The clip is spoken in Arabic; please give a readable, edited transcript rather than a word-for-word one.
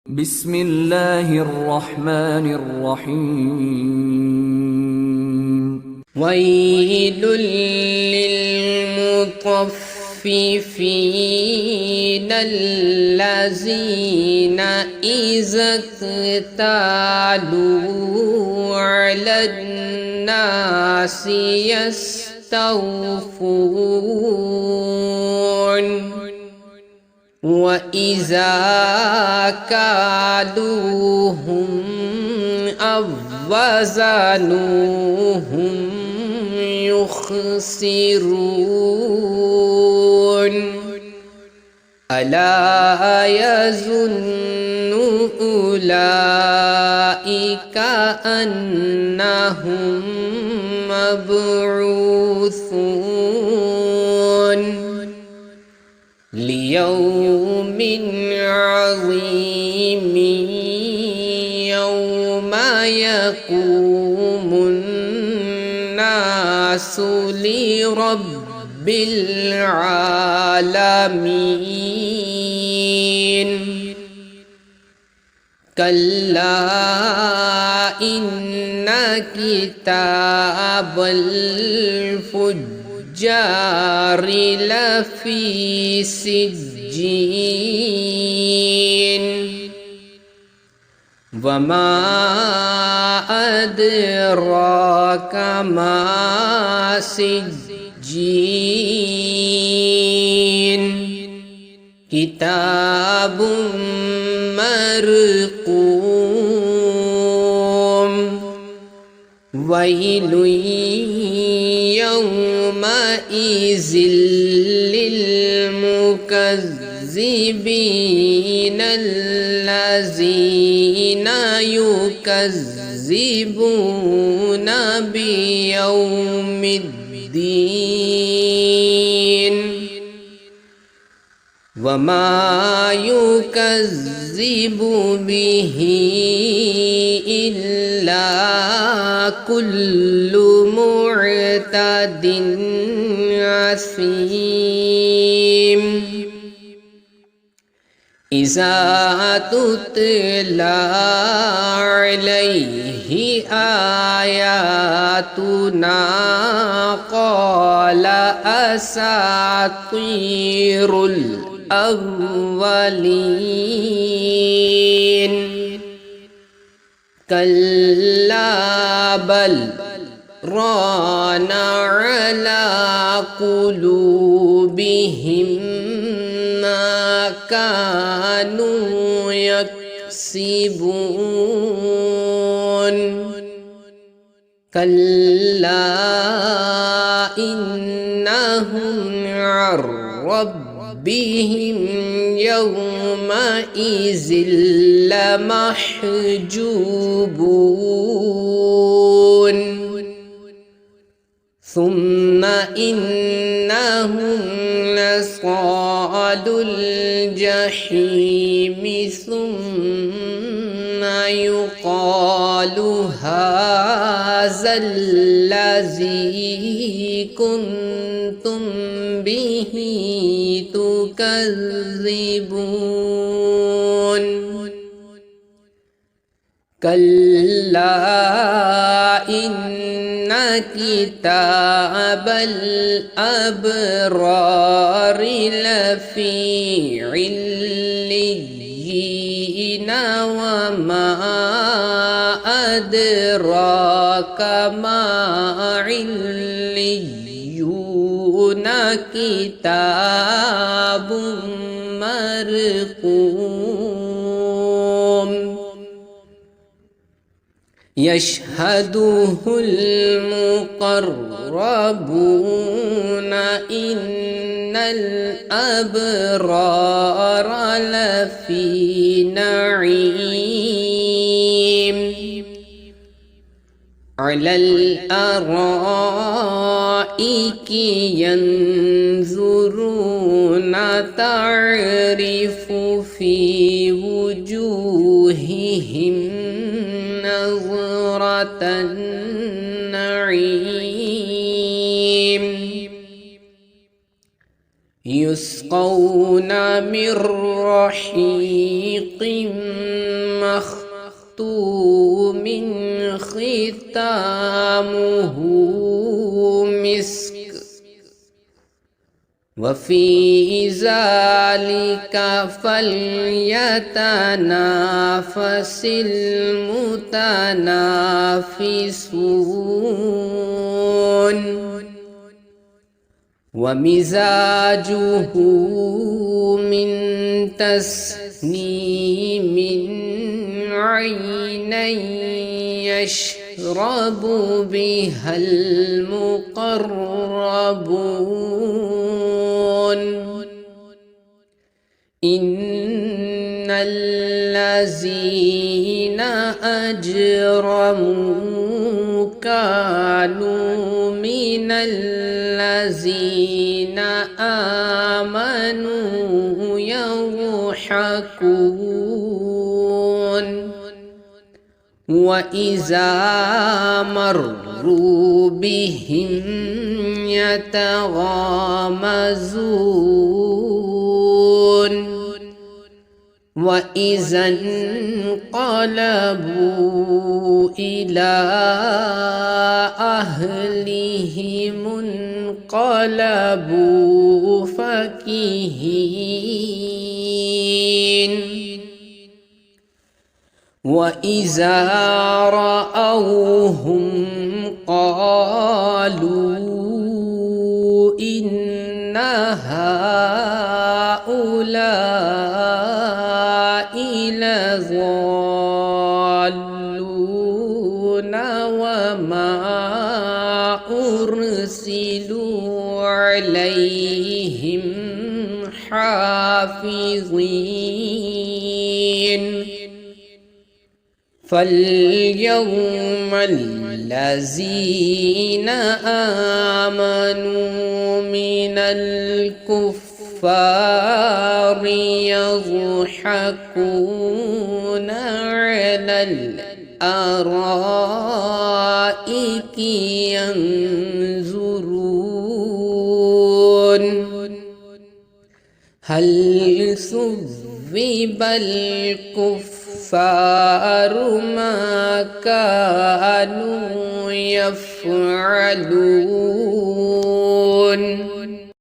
بسم الله الرحمن الرحيم ويل للمطففين الذين إذا اكتالوا على الناس يستوفون وإذا كالوهم أو وزنوهم يخسرون ألا يظن أولئك أنهم مبعوثون ليوم عظيم يوم يقوم الناس لرب العالمين كلا إن كتاب الفجار لفي سجين وما أدراك ما سجين كتاب مرقوم ويل يومئذ للمكذبين الذين يكذبون بيوم الدين وما يكذب به إلا كل معتد أثيم إذا تتلى عليه آياتنا قال أساطير الأولين كلا بل ران على قلوبهم ما كانوا يكسبون كلا إنهم عن ربهم يومئذ لمحجوبون ثم إنهم لصالو الجحيم ثم يقال هذا الذي كنتم به تكذبون كلا إن كتاب الأبرار لفي عليين وما أدراك ما عليون كتاب مرقوم يشهده المقربون إن الأبرار لفي نعيم على الأرائك ينظرون تعرف في وجوههم نظرة النعيم يسقون من رحيق مختوم ختامه مسك وفي ذلك فليتنافس المتنافسون ومزاجه من تسنيم عينا يشرب بها المقربون إن الذين أجرموا كانوا من الذين آمنوا يضحكون وإذا مروا بهم يتغامزون وإذا انقلبوا إلى أهلهم انقلبوا فكهين وإذا رأوهم قالوا إن هؤلاء لضالون وما أرسلوا عليهم حافظين فاليوم الذين آمنوا من الكفار يضحكون على الأرائك ينظرون هل ثوب الكفار ما كانوا يفعلون